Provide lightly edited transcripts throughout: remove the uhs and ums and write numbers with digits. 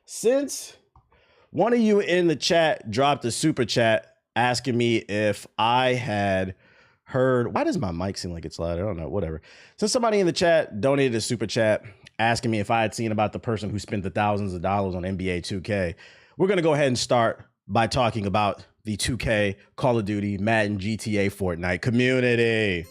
Since one of you in the chat dropped a super chat asking me if I had heard, why does my mic seem like it's loud? I don't know, whatever. Since somebody in the chat donated a super chat asking me if I had seen about the person who spent the thousands of dollars on NBA 2K, we're going to go ahead and start by talking about the 2K, Call of Duty, Madden, GTA, Fortnite community.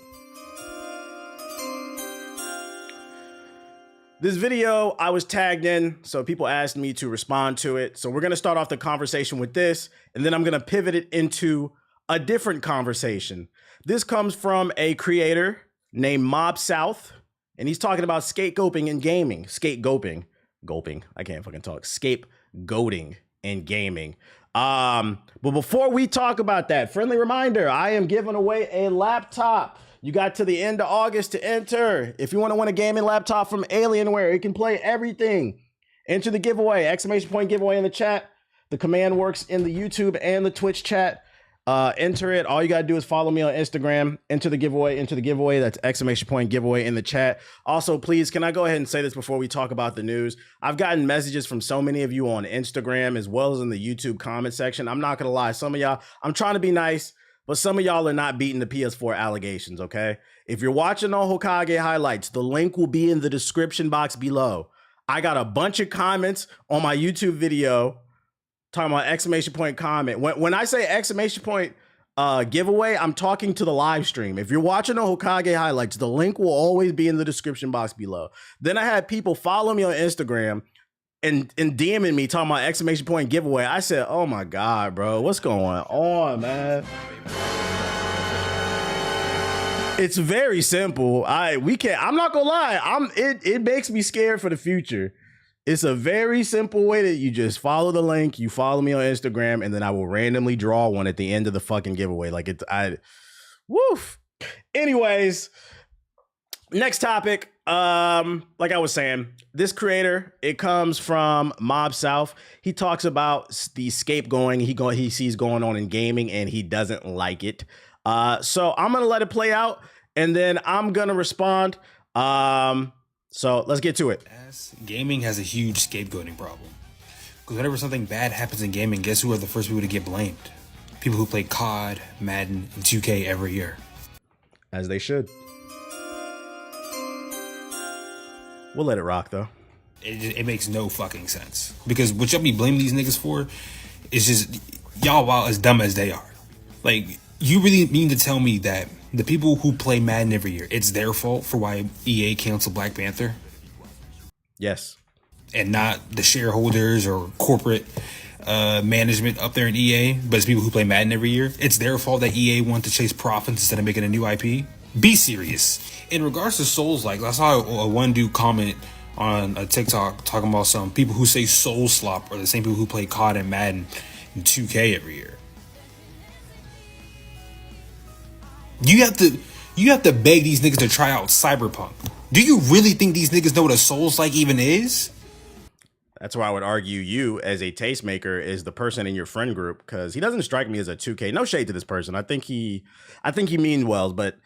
This video I was tagged in, so people asked me to respond to it. So we're going to start off the conversation with this, and then I'm going to pivot it into a different conversation. This comes from a creator named Mob South, and he's talking about scapegoating in gaming. Gulping. I can't fucking talk. Scapegoating in gaming. But before we talk about that, friendly reminder, I am giving away a laptop. You got to the end of August to enter. If you want to win a gaming laptop from Alienware, it can play everything. Enter the giveaway, exclamation point giveaway in the chat. The command works in the YouTube and the Twitch chat. Enter it. All you got to do is follow me on Instagram. Enter the giveaway. That's exclamation point giveaway in the chat. Also, please, can I go ahead and say this before we talk about the news? I've gotten messages from so many of you on Instagram as well as in the YouTube comment section. I'm not going to lie. Some of y'all, I'm trying to be nice, but some of y'all are not beating the PS4 allegations, okay? If you're watching on Hokage highlights, the link will be in the description box below. I got a bunch of comments on my YouTube video talking about exclamation point comment. When I say exclamation point giveaway, I'm talking to the live stream. If you're watching on Hokage highlights, the link will always be in the description box below. Then I had people follow me on Instagram and DMing me talking about exclamation point giveaway. I said, oh my God, bro, what's going on, man? It's very simple. I'm not gonna lie. It makes me scared for the future. It's a very simple way that you just follow the link, you follow me on Instagram, and then I will randomly draw one at the end of the fucking giveaway. Woof. Anyways, next topic. Like I was saying, this creator, it comes from Mob South. He talks about the scapegoating he sees going on in gaming, and he doesn't like it. So I'm gonna let it play out, and then I'm gonna respond. So let's get to it. Gaming has a huge scapegoating problem. Because whenever something bad happens in gaming, guess who are the first people to get blamed? People who play COD, Madden, and 2K every year. As they should. We'll let it rock, though. It makes no fucking sense. Because what y'all be blaming these niggas for is just y'all while as dumb as they are. Like, you really mean to tell me that the people who play Madden every year, it's their fault for why EA canceled Black Panther? Yes. And not the shareholders or corporate management up there in EA, but it's people who play Madden every year. It's their fault that EA wanted to chase profits instead of making a new IP. Be serious. In regards to Souls-like, I saw one dude comment on a TikTok talking about some people who say Soul Slop are the same people who play COD and Madden and 2K every year. You have to beg these niggas to try out Cyberpunk. Do you really think these niggas know what a Souls-like even is? That's why I would argue you, as a tastemaker, is the person in your friend group, because he doesn't strike me as a 2K. No shade to this person. I think he means well, but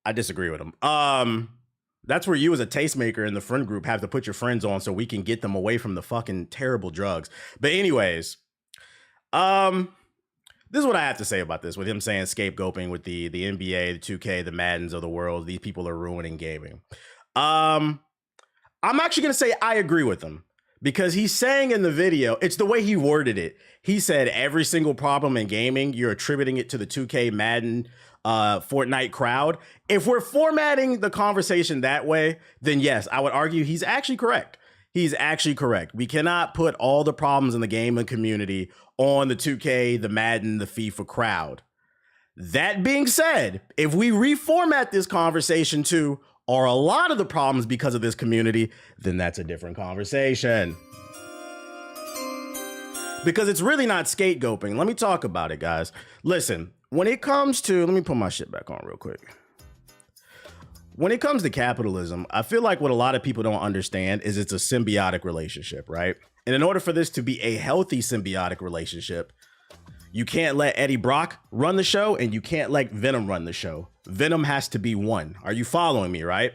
I disagree with him. That's where you, as a tastemaker in the friend group, have to put your friends on so we can get them away from the fucking terrible drugs. But anyways, this is what I have to say about this, with him saying scapegoating with the NBA, the 2K, the Maddens of the world. These people are ruining gaming. I'm actually going to say I agree with him, because he's saying in the video, it's the way he worded it. He said every single problem in gaming, you're attributing it to the 2K, Madden, Fortnite crowd. If we're formatting the conversation that way, then yes, I would argue he's actually correct. He's actually correct. We cannot put all the problems in the gaming community on the 2K, the Madden, the FIFA crowd. That being said, if we reformat this conversation to, are a lot of the problems because of this community, then that's a different conversation. Because it's really not scapegoating. Let me talk about it, guys. Listen, when it comes to, let me put my shit back on real quick. When it comes to capitalism, I feel like what a lot of people don't understand is it's a symbiotic relationship, right? And in order for this to be a healthy symbiotic relationship, you can't let Eddie Brock run the show and you can't let Venom run the show. Venom has to be one. Are you following me, right?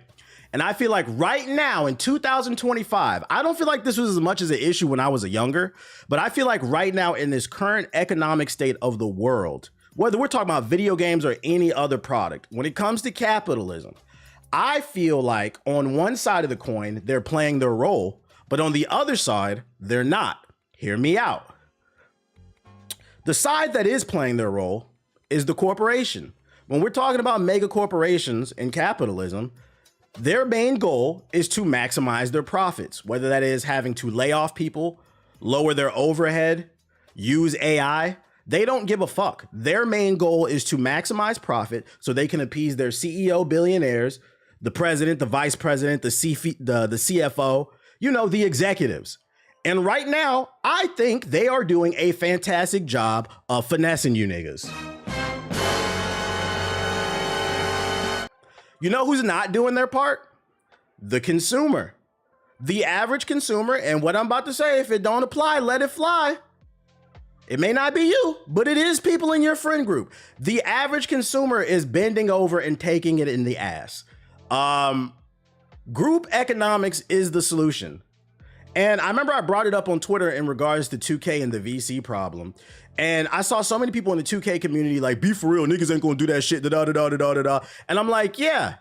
And I feel like right now in 2025, I don't feel like this was as much as an issue when I was younger, but I feel like right now in this current economic state of the world, whether we're talking about video games or any other product, when it comes to capitalism, I feel like on one side of the coin, they're playing their role, but on the other side, they're not. Hear me out. The side that is playing their role is the corporation. When we're talking about mega corporations and capitalism, their main goal is to maximize their profits, whether that is having to lay off people, lower their overhead, use AI. They don't give a fuck. Their main goal is to maximize profit so they can appease their CEO billionaires, the president, the vice president, the CFO, the executives. And right now, I think they are doing a fantastic job of finessing you niggas. You know who's not doing their part? The consumer. The average consumer, and what I'm about to say, if it don't apply, let it fly. It may not be you, but it is people in your friend group. The average consumer is bending over and taking it in the ass. Group economics is the solution. And I remember I brought it up on Twitter in regards to 2K and the VC problem. And I saw so many people in the 2K community like, be for real, niggas ain't gonna do that shit, da-da-da-da-da-da-da. And I'm like, yeah,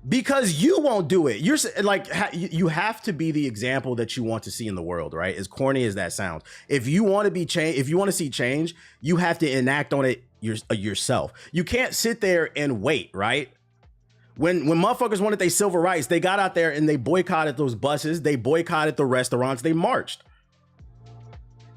because you won't do it. You're like, you have to be the example that you want to see in the world, right? As corny as that sounds. If you want to be change, if you want to see change, you have to enact on it yourself. You can't sit there and wait, right? When motherfuckers wanted their civil rights, they got out there and they boycotted those buses, they boycotted the restaurants, they marched.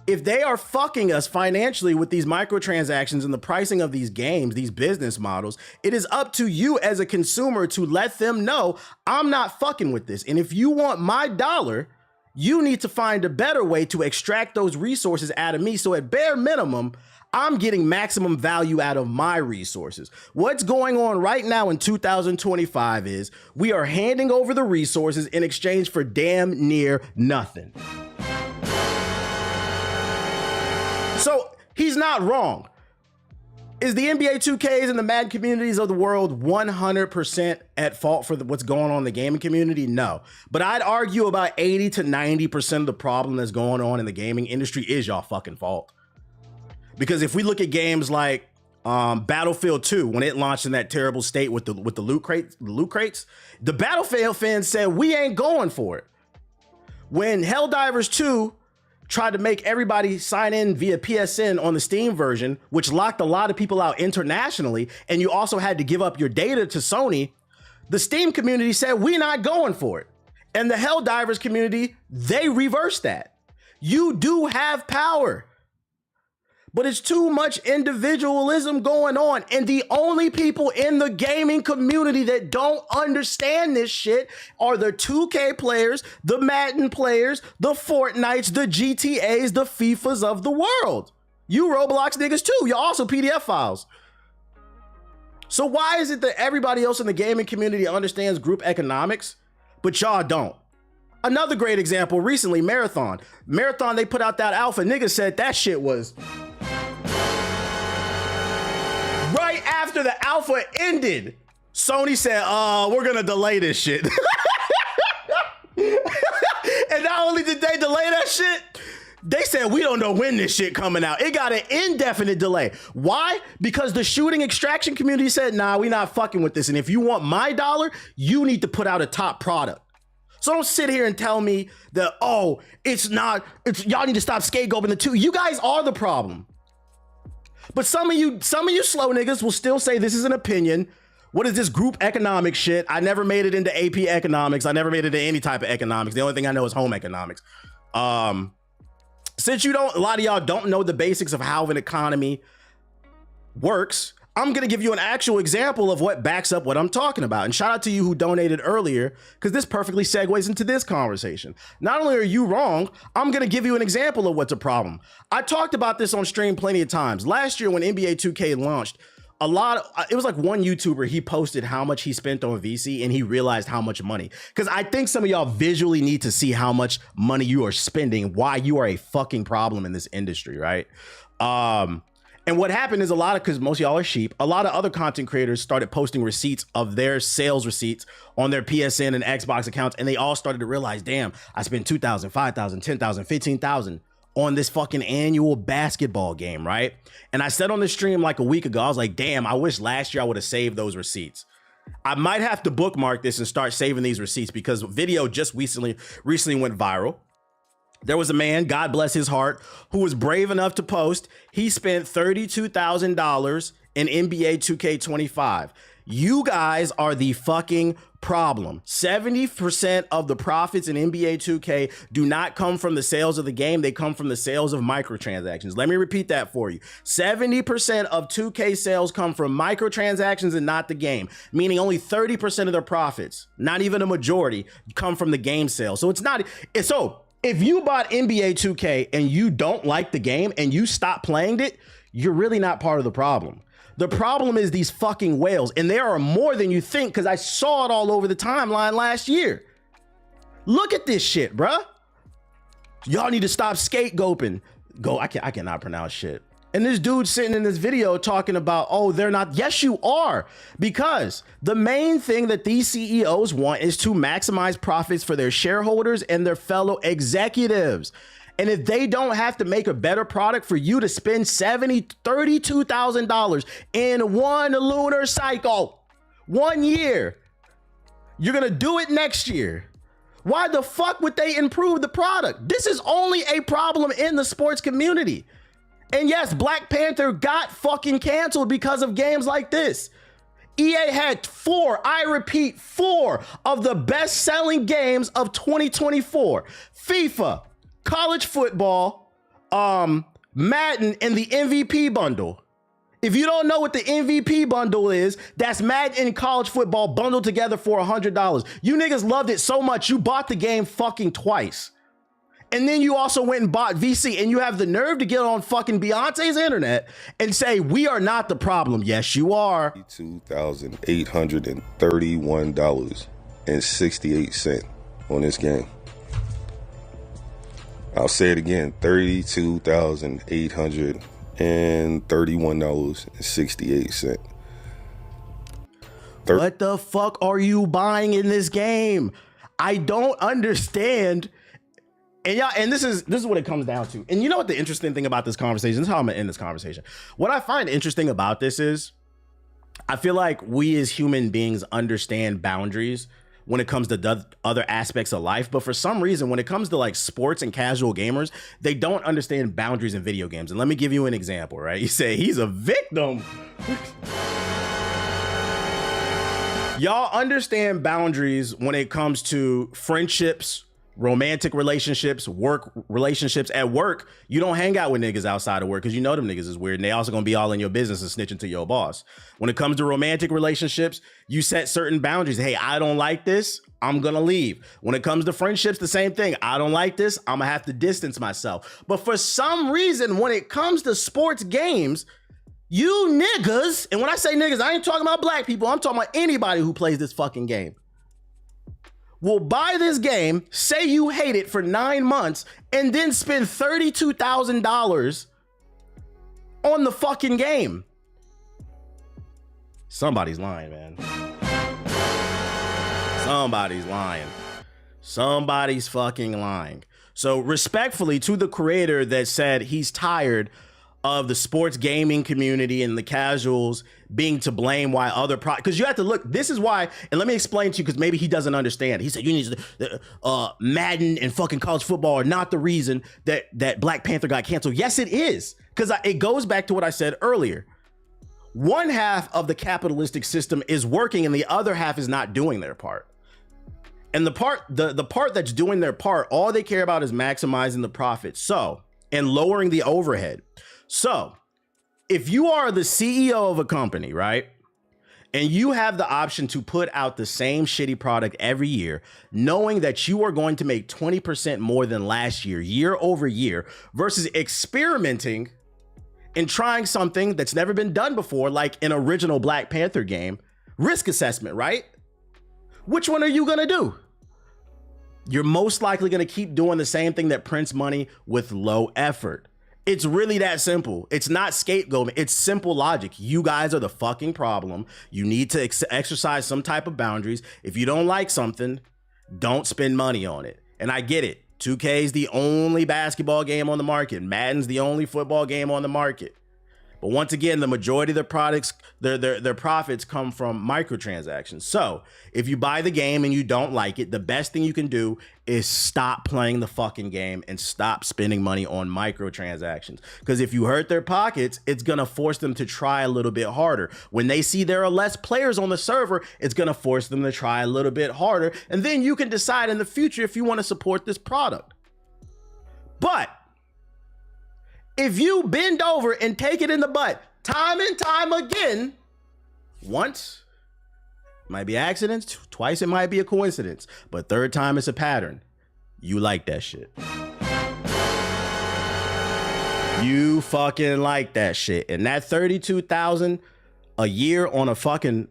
If they are fucking us financially with these microtransactions and the pricing of these games, these business models, it is up to you as a consumer to let them know, I'm not fucking with this. And if you want my dollar, you need to find a better way to extract those resources out of me. So at bare minimum, I'm getting maximum value out of my resources. What's going on right now in 2025 is we are handing over the resources in exchange for damn near nothing. So he's not wrong. Is the NBA 2Ks and the Madden communities of the world 100% at fault for what's going on in the gaming community? No. But I'd argue about 80 to 90% of the problem that's going on in the gaming industry is y'all fucking fault. Because if we look at games like Battlefield 2, when it launched in that terrible state with the loot crates, the Battlefield fans said, we ain't going for it. When Helldivers 2 tried to make everybody sign in via PSN on the Steam version, which locked a lot of people out internationally, and you also had to give up your data to Sony, the Steam community said, we're not going for it. And the Helldivers community, they reversed that. You do have power, but it's too much individualism going on. And the only people in the gaming community that don't understand this shit are the 2K players, the Madden players, the Fortnites, the GTAs, the FIFAs of the world. You Roblox niggas too. You're also PDF files. So why is it that everybody else in the gaming community understands group economics, but y'all don't? Another great example recently, Marathon. Marathon, they put out that alpha. Niggas said that shit was... Right after the alpha ended, Sony said, we're gonna delay this shit. And not only did they delay that shit, they said, we don't know when this shit coming out. It got an indefinite delay. Why? Because the shooting extraction community said, nah, we not fucking with this. And if you want my dollar, you need to put out a top product. So don't sit here and tell me that, oh, y'all need to stop scapegoating the two. You guys are the problem. But some of you slow niggas will still say this is an opinion. What is this group economic shit? I never made it into AP economics. I never made it into any type of economics. The only thing I know is home economics. Since a lot of y'all don't know the basics of how an economy works, I'm gonna give you an actual example of what backs up what I'm talking about. And shout out to you who donated earlier, because this perfectly segues into this conversation. Not only are you wrong, I'm gonna give you an example of what's a problem. I talked about this on stream plenty of times. Last year when NBA 2K launched, it was like one YouTuber, he posted how much he spent on VC and he realized how much money. Because I think some of y'all visually need to see how much money you are spending, why you are a fucking problem in this industry, right? And what happened is because most of y'all are sheep, a lot of other content creators started posting receipts of their sales receipts on their PSN and Xbox accounts. And they all started to realize, damn, I spent 2,000, 5,000, 10,000, 15,000 on this fucking annual basketball game, right? And I said on the stream like a week ago, I was like, damn, I wish last year I would have saved those receipts. I might have to bookmark this and start saving these receipts because video just recently went viral. There was a man, God bless his heart, who was brave enough to post. He spent $32,000 in NBA 2K25. You guys are the fucking problem. 70% of the profits in NBA 2K do not come from the sales of the game. They come from the sales of microtransactions. Let me repeat that for you. 70% of 2K sales come from microtransactions and not the game, meaning only 30% of their profits, not even a majority, come from the game sales. So if you bought NBA 2K and you don't like the game and you stop playing it, you're really not part of the problem. The problem is these fucking whales, and there are more than you think because I saw it all over the timeline last year. Look at this shit, bruh. Y'all need to stop scapegoating. I cannot pronounce shit. And this dude sitting in this video talking about, oh, they're not. Yes, you are. Because the main thing that these CEOs want is to maximize profits for their shareholders and their fellow executives. And if they don't have to make a better product for you to spend $32,000 in one lunar cycle, 1 year, you're going to do it next year. Why the fuck would they improve the product? This is only a problem in the sports community. And yes, Black Panther got fucking canceled because of games like this. EA had four of the best-selling games of 2024. FIFA, college football, Madden, and the MVP bundle. If you don't know what the MVP bundle is, that's Madden and college football bundled together for $100. You niggas loved it so much, you bought the game fucking twice. And then you also went and bought VC, and you have the nerve to get on fucking Beyonce's internet and say, we are not the problem. Yes, you are. $2,831.68 on this game. I'll say it again, $32,831.68. What the fuck are you buying in this game? I don't understand. And y'all, and this is what it comes down to. And you know what the interesting thing about this conversation, this is how I'm gonna end this conversation. What I find interesting about this is I feel like we as human beings understand boundaries when it comes to other aspects of life. But for some reason, when it comes to like sports and casual gamers, they don't understand boundaries in video games. And let me give you an example, right? You say he's a victim. Y'all understand boundaries when it comes to friendships, romantic relationships, work relationships. At work, you don't hang out with niggas outside of work because you know them niggas is weird and they also gonna be all in your business and snitching to your boss. When it comes to romantic relationships, you set certain boundaries. Hey, I don't like this, I'm gonna leave. When it comes to friendships, the same thing. I don't like this, I'm gonna have to distance myself. But for some reason, when it comes to sports games, you niggas, and when I say niggas, I ain't talking about black people, I'm talking about anybody who plays this fucking game, will buy this game, say you hate it for 9 months, and then spend $32,000 on the fucking game. Somebody's lying, man. Somebody's lying. Somebody's fucking lying. So respectfully to the creator that said he's tired of the sports gaming community and the casuals being to blame why other because you have to look, this is why, and let me explain to you because maybe he doesn't understand. He said you need to Madden and fucking college football are not the reason that Black Panther got canceled. Yes, it is, because it goes back to what I said earlier. One half of the capitalistic system is working and the other half is not doing their part. And the part that's doing their part, all they care about is maximizing the profit. So, and lowering the overhead. So if you are the CEO of a company, right, and you have the option to put out the same shitty product every year, knowing that you are going to make 20% more than last year, year over year, versus experimenting and trying something that's never been done before, like an original Black Panther game, risk assessment, right? Which one are you gonna do? You're most likely gonna keep doing the same thing that prints money with low effort. It's really that simple. It's not scapegoating. It's simple logic. You guys are the fucking problem. You need to exercise some type of boundaries. If you don't like something, don't spend money on it. And I get it. 2K is the only basketball game on the market. Madden's the only football game on the market. But once again, the majority of their products, their profits come from microtransactions. So if you buy the game and you don't like it, the best thing you can do is stop playing the fucking game and stop spending money on microtransactions. Because if you hurt their pockets, it's going to force them to try a little bit harder. When they see there are less players on the server, it's going to force them to try a little bit harder. And then you can decide in the future if you want to support this product. But if you bend over and take it in the butt time and time again, once it might be accidents, twice it might be a coincidence, but third time it's a pattern. You like that shit. You fucking like that shit. And that $32,000 a year on a fucking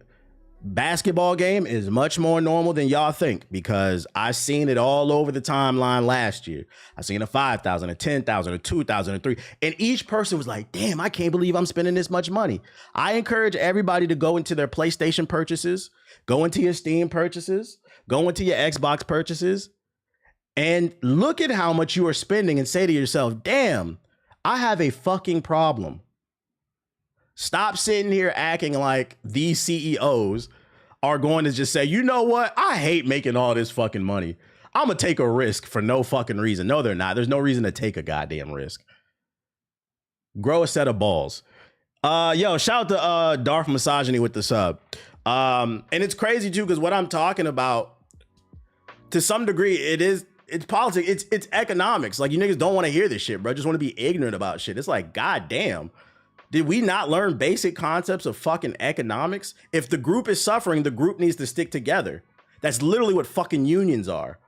basketball game is much more normal than y'all think, because I seen it all over the timeline last year. I seen a 5,000, a 10,000, a 2,000, a 3, and each person was like, damn, I can't believe I'm spending this much money. I encourage everybody to go into their PlayStation purchases, go into your Steam purchases, go into your Xbox purchases, and look at how much you are spending and say to yourself, damn, I have a fucking problem. Stop sitting here acting like these CEOs are going to just say, you know what? I hate making all this fucking money. I'm going to take a risk for no fucking reason. No, they're not. There's no reason to take a goddamn risk. Grow a set of balls. Yo, shout out to Darth Misogyny with the sub. And it's crazy too, because what I'm talking about, to some degree, it's politics. It's economics. Like, you niggas don't want to hear this shit, bro. Just want to be ignorant about shit. It's like, goddamn. Did we not learn basic concepts of fucking economics? If the group is suffering, the group needs to stick together. That's literally what fucking unions are.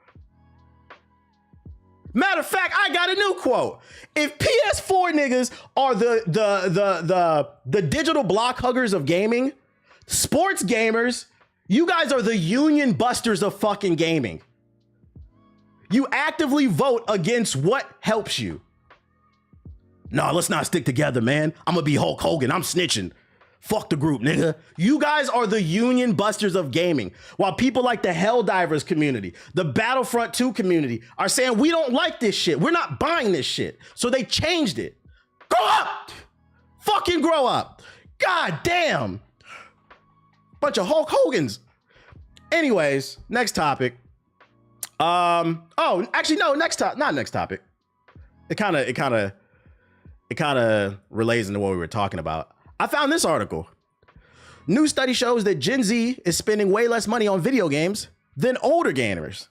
Matter of fact, I got a new quote. If PS4 niggas are the digital block huggers of gaming, sports gamers, you guys are the union busters of fucking gaming. You actively vote against what helps you. No, let's not stick together, man. I'm gonna be Hulk Hogan. I'm snitching. Fuck the group, nigga. You guys are the union busters of gaming. While people like the Helldivers community, the Battlefront 2 community are saying, we don't like this shit. We're not buying this shit. So they changed it. Grow up! Fucking grow up. God damn. Bunch of Hulk Hogans. Anyways, next topic. Oh, actually, no, not next topic. It kind of relays into what we were talking about. I found this article. New study shows that Gen Z is spending way less money on video games than older gamers.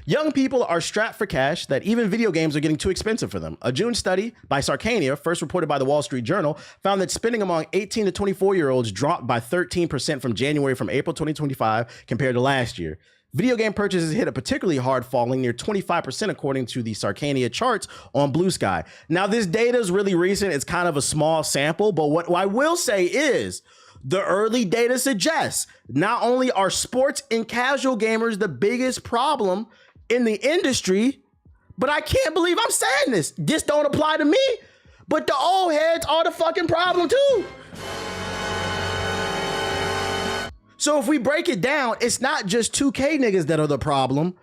Young people are strapped for cash that even video games are getting too expensive for them. A June study by Sarkania, first reported by the Wall Street Journal, found that spending among 18 to 24-year-olds dropped by 13% from April 2025 compared to last year. Video game purchases hit a particularly hard, falling near 25% according to the Sarkania charts on Blue Sky. Now, this data is really recent. It's kind of a small sample, but what I will say is the early data suggests not only are sports and casual gamers the biggest problem in the industry, but I can't believe I'm saying this. This don't apply to me, but the old heads are the fucking problem too. So if we break it down, it's not just 2K niggas that are the problem.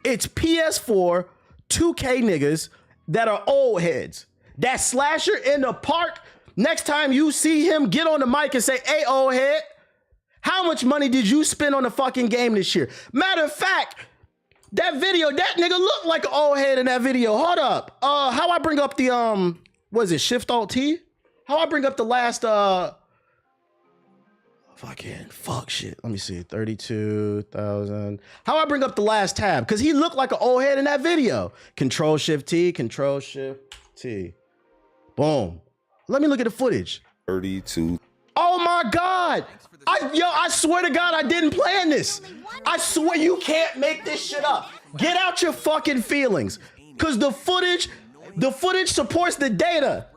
It's PS4, 2K niggas that are old heads. That slasher in the park, next time you see him, get on the mic and say, hey, old head, how much money did you spend on the fucking game this year? Matter of fact, that video, that nigga looked like an old head in that video. Hold up. How I bring up the, what is it, Shift Alt T? How I bring up the last, fuck shit. Let me see. 32,000. How I bring up the last tab? Because he looked like an old head in that video. Control Shift T. Control Shift T. Boom. Let me look at the footage. 32. Oh my God. I swear to God, I didn't plan this. I swear you can't make this shit up. Get out your fucking feelings. Because the footage supports the data.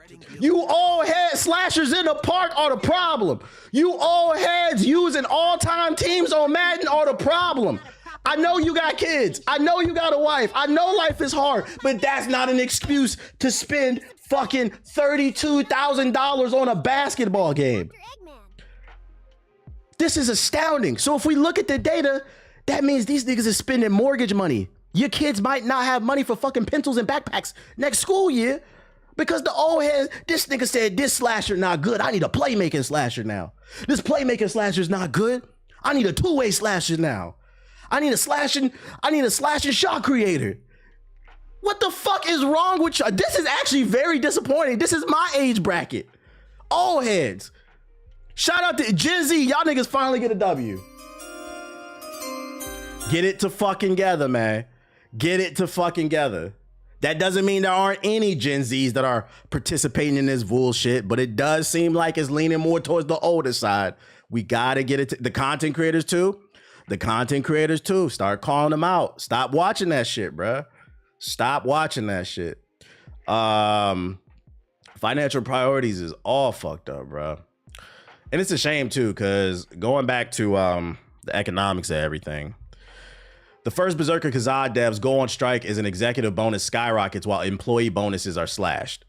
You all head slashers in the park are the problem. You all heads using all-time teams on Madden are the problem. I know you got kids. I know you got a wife. I know life is hard, but that's not an excuse to spend fucking $32,000 on a basketball game. This is astounding. So if we look at the data, that means these niggas is spending mortgage money. Your kids might not have money for fucking pencils and backpacks next school year because the old heads, this nigga said this slasher not good. I need a playmaking slasher now. This playmaking slasher is not good. I need a two-way slasher now. I need a slashing shot creator. What the fuck is wrong with you? This is actually very disappointing. This is my age bracket. Old heads. Shout out to Gen Z. Y'all niggas finally get a W. Get it to fucking together, man. Get it to fucking together. That doesn't mean there aren't any Gen Zs that are participating in this bullshit, but it does seem like it's leaning more towards the older side. We gotta get it to the content creators too. The content creators too. Start calling them out. Stop watching that shit, bruh. Stop watching that shit. Financial priorities is all fucked up, bruh. And it's a shame too, because going back to the economics of everything, the first Berserker Kazaa devs go on strike as an executive bonus skyrockets while employee bonuses are slashed.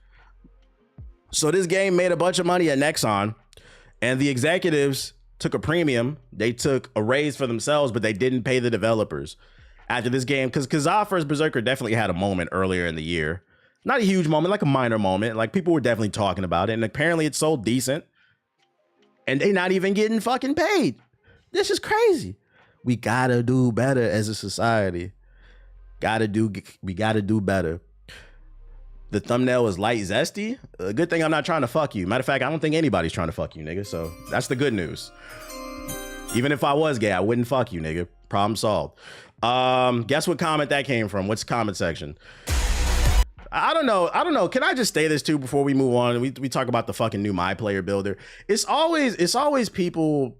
So this game made a bunch of money at Nexon, and the executives took a premium. They took a raise for themselves, but they didn't pay the developers after this game, because Kazaa First Berserker definitely had a moment earlier in the year. Not a huge moment, like a minor moment. Like people were definitely talking about it, and apparently it sold decent. And they not even getting fucking paid. This is crazy. We gotta do better as a society. We gotta do better. The thumbnail is light zesty. A good thing I'm not trying to fuck you. Matter of fact, I don't think anybody's trying to fuck you, nigga. So that's the good news. Even if I was gay, I wouldn't fuck you, nigga. Problem solved. Guess what comment that came from? What's the comment section? I don't know. Can I just say this too before we move on? We talk about the fucking new My Player Builder. It's always people,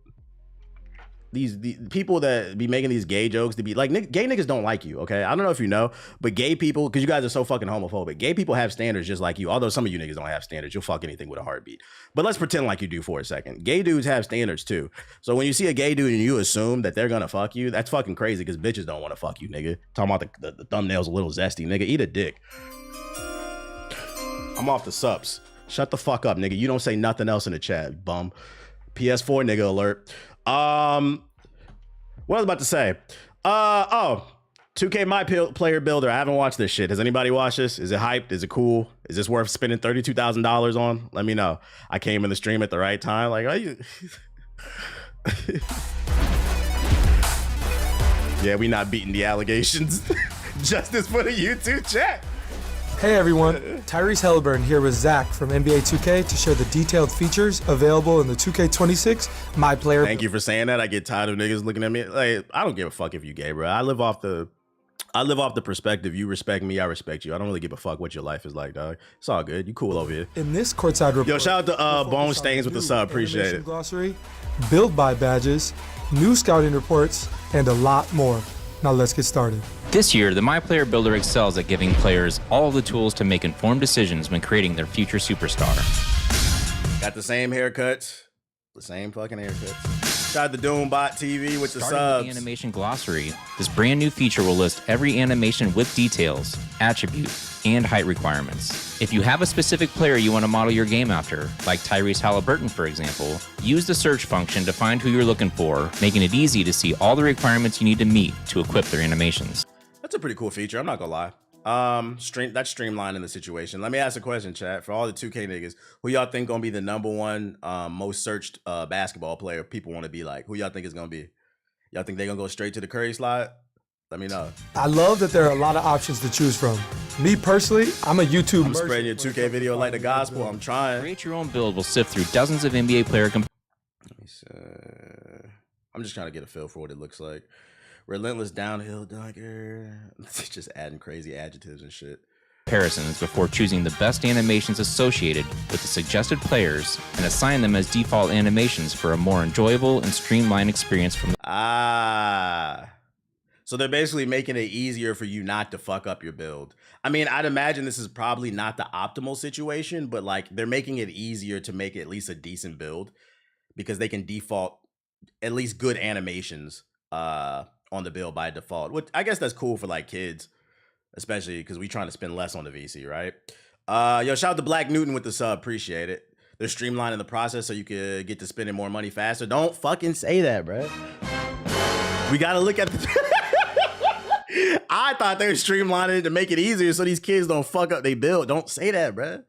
these people that be making these gay jokes to be like, gay niggas don't like you, okay? I don't know if you know, but gay people, because you guys are so fucking homophobic, gay people have standards just like you. Although some of you niggas don't have standards. You'll fuck anything with a heartbeat. But let's pretend like you do for a second. Gay dudes have standards too. So when you see a gay dude and you assume that they're gonna fuck you, that's fucking crazy, because bitches don't want to fuck you, nigga. Talking about the thumbnail's a little zesty, nigga. Eat a dick. I'm off the subs. Shut the fuck up, nigga. You don't say nothing else in the chat, bum. PS4 nigga alert. What I was about to say. 2K My Player Builder. I haven't watched this shit. Has anybody watched this? Is it hyped? Is it cool? Is this worth spending $32,000 on? Let me know. I came in the stream at the right time. Like, are you? Yeah, we not beating the allegations. Justice for the YouTube chat. Hey everyone, Tyrese Halliburton here with Zach from NBA 2K to share the detailed features available in the 2K26 My Player. Thank you for saying that. I get tired of niggas looking at me like, I don't give a fuck if you gay, bro. I live off the perspective. You respect me, I respect you. I don't really give a fuck what your life is like, dog. It's all good. You cool over here. In this courtside report, yo, shout out to Bone Stains with the sub. Appreciate it. Glossary, build by badges, new scouting reports, and a lot more. Now let's get started. This year, the My Player Builder excels at giving players all the tools to make informed decisions when creating their future superstar. Got the same haircuts, the same fucking haircuts. Shout out to Doombot TV with the Starting subs. with the animation glossary, this brand new feature will list every animation with details, attribute, and height requirements. If you have a specific player you want to model your game after, like Tyrese Halliburton for example, use the search function to find who you're looking for, making it easy to see all the requirements you need to meet to equip their animations. That's a pretty cool feature. I'm not gonna lie. That's streamlining the situation. Let me ask a question, chat. For all the 2K niggas, who y'all think gonna be the number one most searched basketball player people want to be like? Who y'all think is gonna be? Y'all think they gonna go straight to the Curry slide? Let me know. I love that there are a lot of options to choose from. Me personally, I'm a YouTube I'm spreading your 2K video like the gospel. I'm trying. Create your own build will sift through dozens of NBA player Let me see. I'm just trying to get a feel for what it looks like. Relentless downhill dunker. Just adding crazy adjectives and shit. comparisons before choosing the best animations associated with the suggested players and assign them as default animations for a more enjoyable and streamlined experience from So they're basically making it easier for you not to fuck up your build. I mean, I'd imagine this is probably not the optimal situation, but like they're making it easier to make at least a decent build because they can default at least good animations on the build by default. Which I guess that's cool for like kids, especially because we trying to spend less on the VC, right? Yo, shout out to Black Newton with the sub. Appreciate it. They're streamlining the process so you could get to spending more money faster. Don't fucking say that, bro. We gotta look at the. I thought they were streamlining it to make it easier so these kids don't fuck up they build. Don't say that, bro.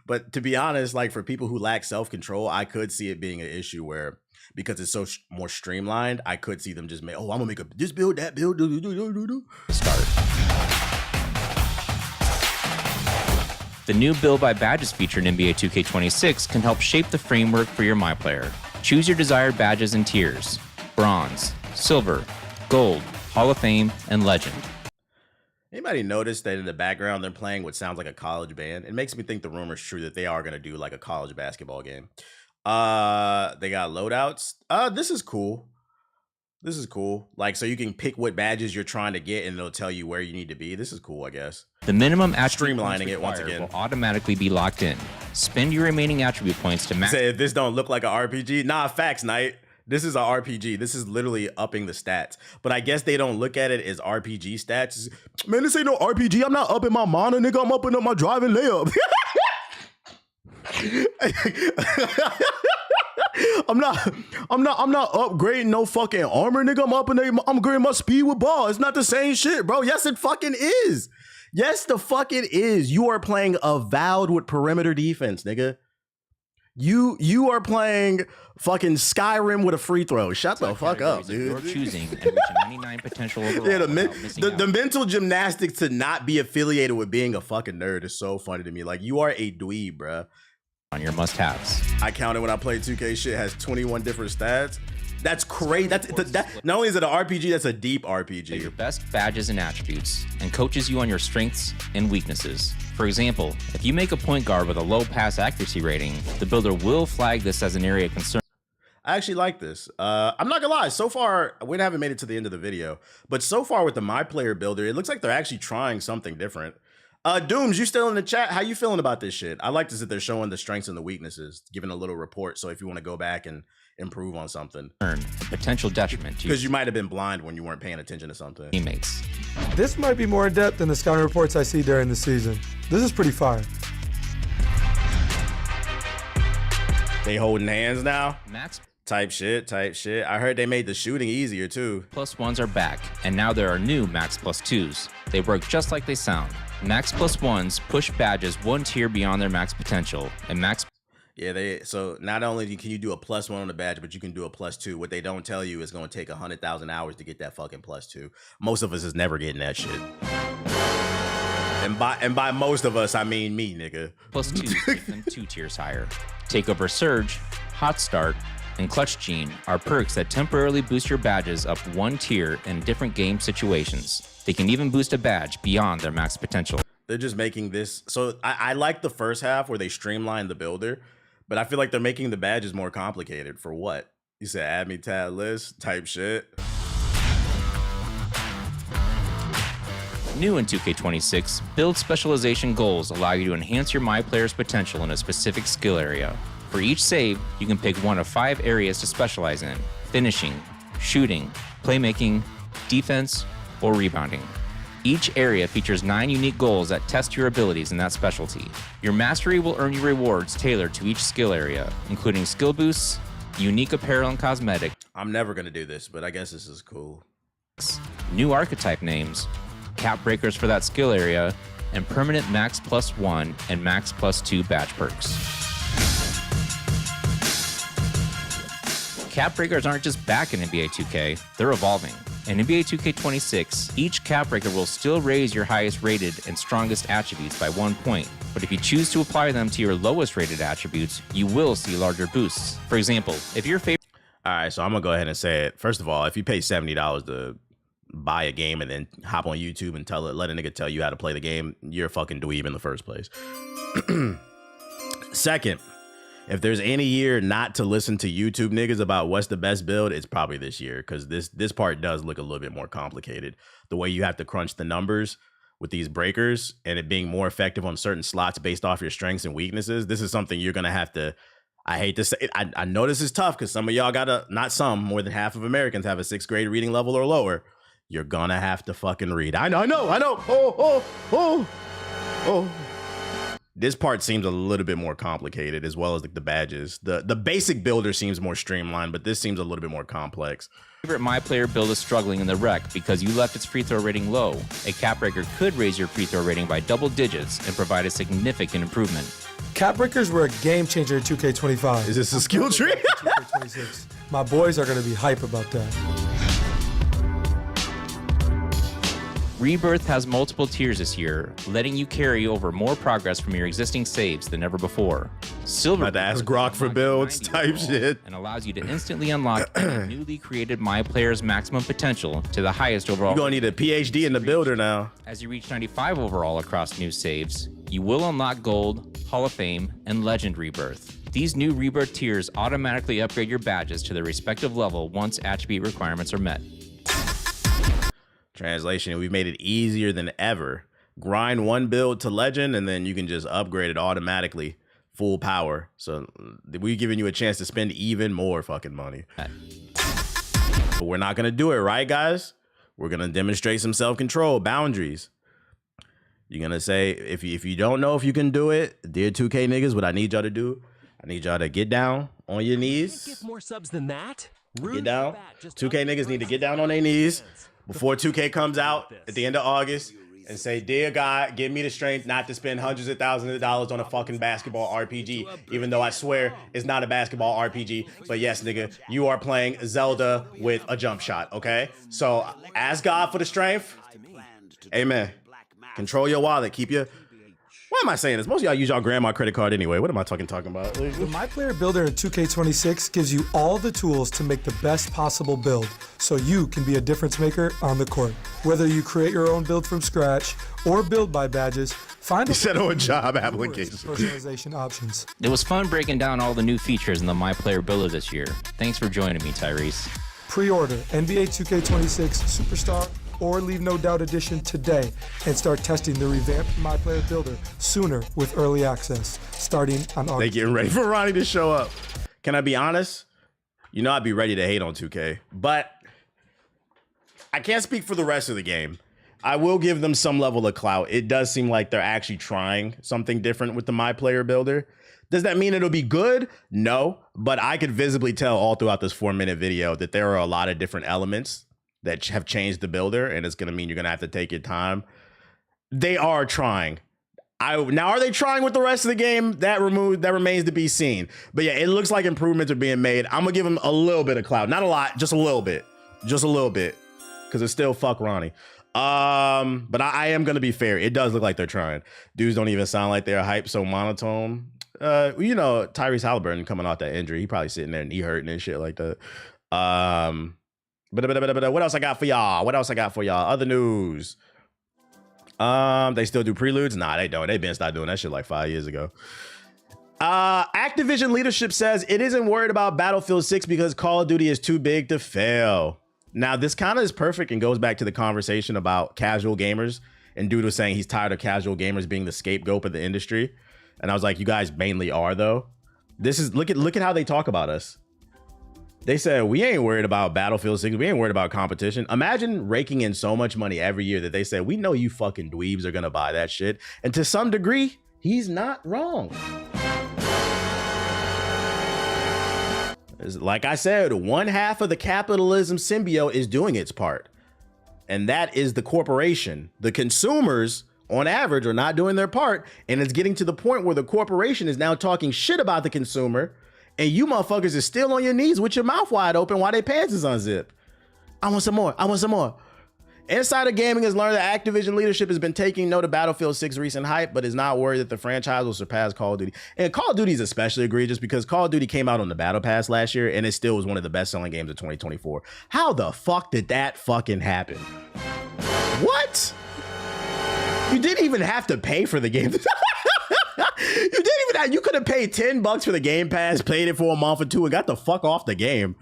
But to be honest, like for people who lack self-control, I could see it being an issue where because it's so more streamlined, I could see them just make, oh, I'm gonna make this build, that build, Start. The new Build by Badges feature in NBA 2K26 can help shape the framework for your MyPlayer. Choose your desired badges and tiers: Bronze, Silver, Gold, Hall of Fame, and Legend. Anybody notice that in the background they're playing what sounds like a college band? It makes me think the rumor's true that they are gonna do like a college basketball game. They got loadouts. This is cool. This is cool. Like, so you can pick what badges you're trying to get and it'll tell you where you need to be. This is cool, I guess. The minimum attribute Streamlining it once required again. will automatically be locked in. Spend your remaining attribute points to max. Say if this don't look like an RPG, nah, facts, Knight. This is an RPG. This is literally upping the stats. But I guess they don't look at it as RPG stats. Man, this ain't no RPG. I'm not upping my mana, nigga. I'm upping up my driving layup. I'm not upgrading no fucking armor, nigga. I'm upgrading my speed with ball. It's not the same shit, bro. Yes, it fucking is. Yes, the fuck it is. You are playing Avowed with perimeter defense, nigga. You are playing fucking Skyrim with a free throw. Shut the fuck up, dude. You're choosing and reaching 99 potential overall. Yeah, without missing the out. mental gymnastics to not be affiliated with being a fucking nerd is so funny to me. Like, you are a dweeb, bruh. On your must-haves. I counted when I played 2K. Shit has 21 different stats. That's crazy. That not only is it an RPG, that's a deep Your RPG. best badges and attributes, and coaches you on your strengths and weaknesses. For example, if you make a point guard with a low pass accuracy rating, the builder will flag this as an area of concern. I actually like this. I'm not gonna lie. So far, we haven't made it to the end of the video, but so far with the My Player builder, it looks like they're actually trying something different. Dooms, you still in the chat? How you feeling about this shit? I like this that they're showing the strengths and the weaknesses, giving a little report. So if you want to go back and improve on something, And potential detriment to your because you might have been blind when you weren't paying attention to something. teammates. This might be more in depth than the scouting reports I see during the season. This is pretty fire. They holding hands now? Max Type shit. I heard they made the shooting easier too. plus ones are back, and now there are new Max plus twos. They work just like they sound. Max plus ones push badges one tier beyond their max potential, and Max Yeah, so not only can you do a +1 on the badge, but you can do a +2. What they don't tell you is going to take 100,000 hours to get that fucking +2. Most of us is never getting that shit. And by most of us, I mean me, nigga. plus twos take them 2 tiers higher. Takeover Surge, Hot Start, and Clutch Gene are perks that temporarily boost your badges up 1 tier in different game situations. They can even boost a badge beyond their max potential. They're just making this. So I like the first half where they streamline the builder, but I feel like they're making the badges more complicated. For what? You said add me tab list type shit. New in 2K26, build specialization goals allow you to enhance your My Player's potential in a specific skill area. For each save, you can pick one of 5 areas to specialize in: finishing, shooting, playmaking, defense, or rebounding. Each area features 9 unique goals that test your abilities in that specialty. Your mastery will earn you rewards tailored to each skill area, including skill boosts, unique apparel and cosmetics, I'm never going to do this, but I guess this is cool. new archetype names, cap breakers for that skill area, and permanent max +1 and max +2 badge perks. Cap breakers aren't just back in NBA 2K, they're evolving. In NBA 2K26, each cap breaker will still raise your highest rated and strongest attributes by 1 point, but if you choose to apply them to your lowest rated attributes, you will see larger boosts. For example, if your favorite All right, so I'm going to go ahead and say it. First of all, if you pay $70 to buy a game and then hop on YouTube and let a nigga tell you how to play the game, you're a fucking dweeb in the first place. Second, if there's any year not to listen to YouTube niggas about what's the best build, it's probably this year, because this part does look a little bit more complicated. The way you have to crunch the numbers with these breakers and it being more effective on certain slots based off your strengths and weaknesses, this is something you're going to have to, I hate to say it, I know this is tough because some of y'all got not some, more than half of Americans have a 6th grade reading level or lower. you're gonna have to fucking read. I know. Oh. This part seems a little bit more complicated, as well as like the badges. The basic builder seems more streamlined, but this seems a little bit more complex. Favorite My Player build is struggling in the rec because you left its free throw rating low. A cap breaker could raise your free throw rating by double digits and provide a significant improvement. Cap breakers were a game changer in 2K25. Is this a skill tree? 2K26. My boys are going to be hype about that. Rebirth has multiple tiers this year, letting you carry over more progress from your existing saves than ever before. Silver About to ask Grok for builds type shit. and allows you to instantly unlock any newly created My Player's maximum potential to the highest overall. You're gonna need a PhD in the builder now. As you reach 95 overall across new saves, you will unlock Gold, Hall of Fame, and Legend Rebirth. These new Rebirth tiers automatically upgrade your badges to their respective level once attribute requirements are met. Translation, we've made it easier than ever. Grind one build to legend, and then you can just upgrade it automatically, full power. So we're giving you a chance to spend even more fucking money. But we're not gonna do it, right, guys? We're gonna demonstrate some self-control, boundaries. You're gonna say, if you don't know if you can do it, dear 2K niggas, what I need y'all to do, I need y'all to get down on your knees. Get more subs than that? Get down. 2K niggas need to get down on their knees before 2K comes out at the end of August and say, dear God, give me the strength not to spend hundreds of thousands of dollars on a fucking basketball RPG, even though I swear it's not a basketball RPG. But yes, nigga, you are playing Zelda with a jump shot, okay? So ask God for the strength. Amen. Control your wallet. Keep your... Why am I saying this? Most of y'all use y'all grandma credit card anyway. What am I talking about? The My Player Builder in 2K26 gives you all the tools to make the best possible build, so you can be a difference maker on the court. Whether you create your own build from scratch or build by badges, find a Set on job application. personalization options. It was fun breaking down all the new features in the My Player Builder this year. Thanks for joining me, Tyrese. Pre-order NBA 2K26 Superstar or Leave No Doubt Edition today and start testing the revamped My Player Builder sooner with early access, starting on August. They getting ready for Ronnie to show up. Can I be honest? You know I'd be ready to hate on 2K, but I can't speak for the rest of the game. I will give them some level of clout. It does seem like they're actually trying something different with the My Player Builder. Does that mean it'll be good? No, but I could visibly tell all throughout this 4-minute video that there are a lot of different elements that have changed the builder, and it's gonna mean you're gonna have to take your time. They are trying. Now, are they trying with the rest of the game? That remains to be seen. But yeah, it looks like improvements are being made. I'm gonna give them a little bit of clout, not a lot, just a little bit, because it's still fuck Ronnie. But I am gonna be fair. It does look like they're trying. Dudes don't even sound like they're hyped, so monotone. You know, Tyrese Halliburton coming off that injury, he probably sitting there knee hurting and shit like that. But what else I got for y'all? Other news. They still do preludes? Nah, they don't. They've been stopped doing that shit like 5 years ago. Activision leadership says it isn't worried about Battlefield 6 because Call of Duty is too big to fail. Now, this kind of is perfect and goes back to the conversation about casual gamers. And dude was saying he's tired of casual gamers being the scapegoat of the industry. And I was like, you guys mainly are, though. This is look at how they talk about us. They said, we ain't worried about Battlefield 6. We ain't worried about competition. Imagine raking in so much money every year that they said, we know you fucking dweebs are going to buy that shit. And to some degree, he's not wrong. Like I said, one half of the capitalism symbiote is doing its part. And that is the corporation. The consumers, on average, are not doing their part. And it's getting to the point where the corporation is now talking shit about the consumer. And you motherfuckers is still on your knees with your mouth wide open while their pants is unzipped. I want some more. Insider Gaming has learned that Activision leadership has been taking note of Battlefield 6 recent hype, but is not worried that the franchise will surpass Call of Duty. And Call of Duty is especially egregious because Call of Duty came out on the Battle Pass last year, and it still was one of the best-selling games of 2024. How the fuck did that fucking happen? What? You didn't even have to pay for the game. You could have paid $10 for the Game Pass, played it for a month or two, and got the fuck off the game.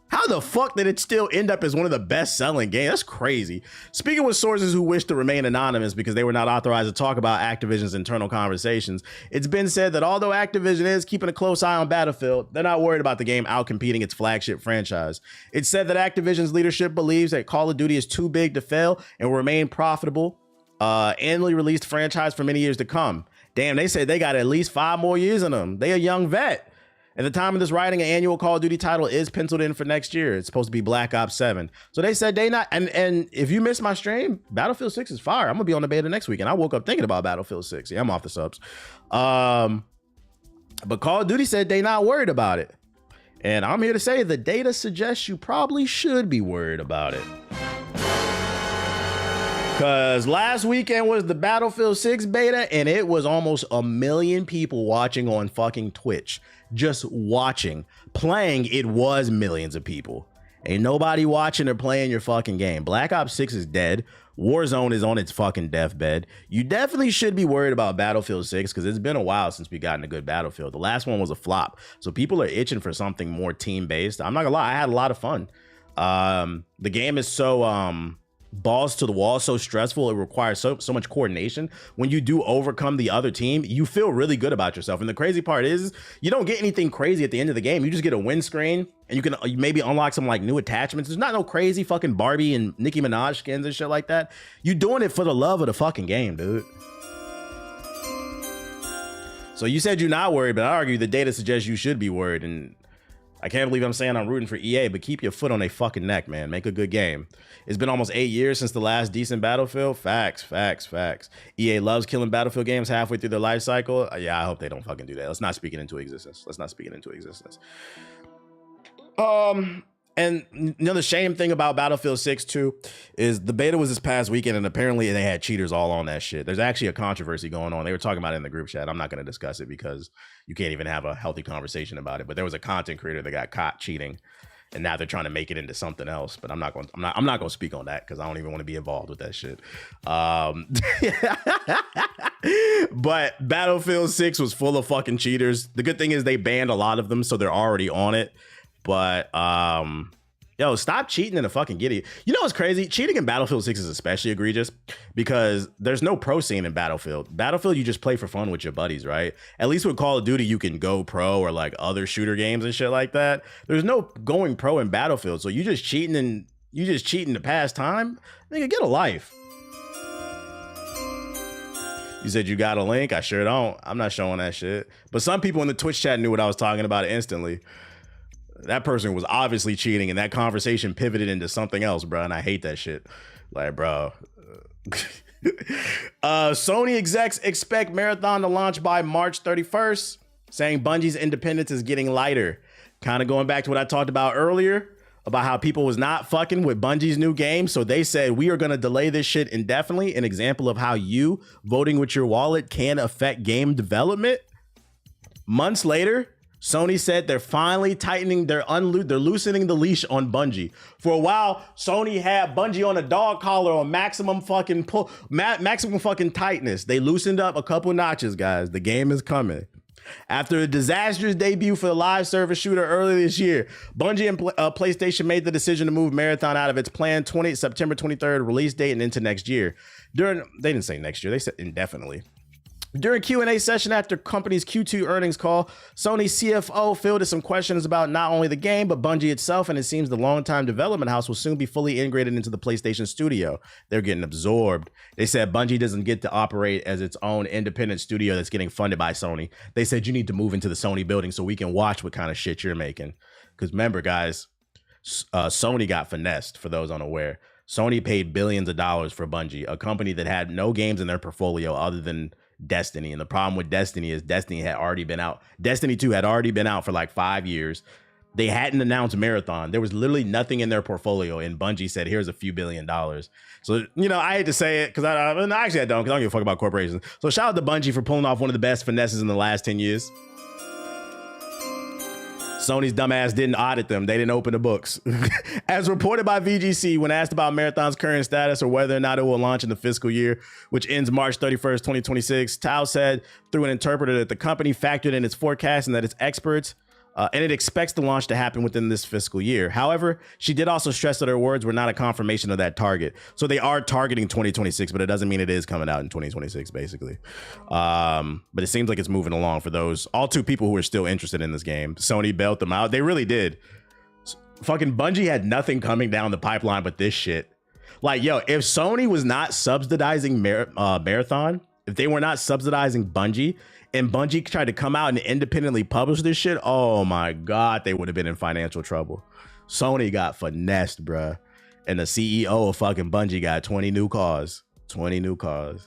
How the fuck did it still end up as one of the best selling games? That's crazy. Speaking with sources who wish to remain anonymous because they were not authorized to talk about Activision's internal conversations, it's been said that although Activision is keeping a close eye on Battlefield, they're not worried about the game outcompeting its flagship franchise. It's said that Activision's leadership believes that Call of Duty is too big to fail and will remain profitable, annually released franchise for many years to come. Damn, they say they got at least 5 more years in them. They a young vet. At the time of this writing, an annual Call of Duty title is penciled in for next year. It's supposed to be Black Ops 7. So they said they not, and if you missed my stream, Battlefield 6 is fire. I'm gonna be on the beta next week, and I woke up thinking about Battlefield 6. Yeah, I'm off the subs. But Call of Duty said they not worried about it. And I'm here to say the data suggests you probably should be worried about it. Because last weekend was the Battlefield 6 beta, and it was almost 1 million people watching on fucking Twitch. Just watching. Playing, it was millions of people. Ain't nobody watching or playing your fucking game. Black Ops 6 is dead. Warzone is on its fucking deathbed. You definitely should be worried about Battlefield 6 because it's been a while since we gotten a good Battlefield. The last one was a flop. So people are itching for something more team-based. I'm not gonna lie, I had a lot of fun. The game is so balls to the wall, so stressful. It requires so much coordination. When you do overcome the other team, you feel really good about yourself. And the crazy part is you don't get anything crazy at the end of the game. You just get a win screen and you can maybe unlock some like new attachments. There's not no crazy fucking Barbie and Nicki Minaj skins and shit like that. You doing it for the love of the fucking game, dude. So you said you're not worried, but I argue the data suggests you should be worried. And I can't believe I'm saying I'm rooting for EA, but keep your foot on their fucking neck, man. Make a good game. It's been almost 8 years since the last decent Battlefield. Facts, facts, facts. EA loves killing Battlefield games halfway through their life cycle. Yeah, I hope they don't fucking do that. Let's not speak it into existence. Let's not speak it into existence. And another shame thing about Battlefield 6 too is the beta was this past weekend, and apparently they had cheaters all on that shit. There's actually a controversy going on. They were talking about it in the group chat. I'm not going to discuss it because you can't even have a healthy conversation about it. But there was a content creator that got caught cheating, and now they're trying to make it into something else. But I'm not going to speak on that because I don't even want to be involved with that shit. But Battlefield 6 was full of fucking cheaters. The good thing is they banned a lot of them, so they're already on it. But yo, stop cheating in a fucking giddy. You know what's crazy? Cheating in Battlefield 6 is especially egregious because there's no pro scene in Battlefield. Battlefield, you just play for fun with your buddies, right? At least with Call of Duty, you can go pro or like other shooter games and shit like that. There's no going pro in Battlefield, so you just cheating to pass time. Nigga, get a life. You said you got a link? I sure don't. I'm not showing that shit. But some people in the Twitch chat knew what I was talking about instantly. That person was obviously cheating, and that conversation pivoted into something else, bro. And I hate that shit. Like, bro. Sony execs expect Marathon to launch by March 31st, saying Bungie's independence is getting lighter. Kind of going back to what I talked about earlier about how people was not fucking with Bungie's new game. So they said, we are going to delay this shit indefinitely. An example of how you voting with your wallet can affect game development. Months later, Sony said they're finally tightening, they're loosening the leash on Bungie. For a while, Sony had Bungie on a dog collar on maximum fucking tightness. They loosened up a couple notches, guys. The game is coming. After a disastrous debut for the live service shooter earlier this year, Bungie and PlayStation made the decision to move Marathon out of its planned September 23rd release date and into next year. They didn't say next year, they said indefinitely. During Q&A session after company's Q2 earnings call, Sony's CFO fielded some questions about not only the game, but Bungie itself, and it seems the longtime development house will soon be fully integrated into the PlayStation studio. They're getting absorbed. They said Bungie doesn't get to operate as its own independent studio that's getting funded by Sony. They said you need to move into the Sony building so we can watch what kind of shit you're making. Because remember, guys, Sony got finessed, for those unaware. Sony paid billions of dollars for Bungie, a company that had no games in their portfolio other than Destiny. And the problem with Destiny is Destiny had already been out. Destiny 2 had already been out for like 5 years. They hadn't announced Marathon. There was literally nothing in their portfolio. And Bungie said, here's a few $1 billion. So, you know, I hate to say it because I don't, because I don't give a fuck about corporations. So shout out to Bungie for pulling off one of the best finesses in the last 10 years. Sony's dumbass didn't audit them. They didn't open the books. As reported by VGC, when asked about Marathon's current status or whether or not it will launch in the fiscal year, which ends March 31st, 2026, Tao said through an interpreter that the company factored in its forecast and that its experts and it expects the launch to happen within this fiscal year. However, she did also stress that her words were not a confirmation of that target. So they are targeting 2026, but it doesn't mean it is coming out in 2026, basically. But it seems like it's moving along for those all two people who are still interested in this game. Sony bailed them out. They really did. Fucking Bungie had nothing coming down the pipeline but this shit. Like, yo, if Sony was not subsidizing Marathon, if they were not subsidizing Bungie, and Bungie tried to come out and independently publish this shit, oh my God, they would have been in financial trouble. Sony got finessed, bruh. And the CEO of fucking Bungie got 20 new cars. 20 new cars.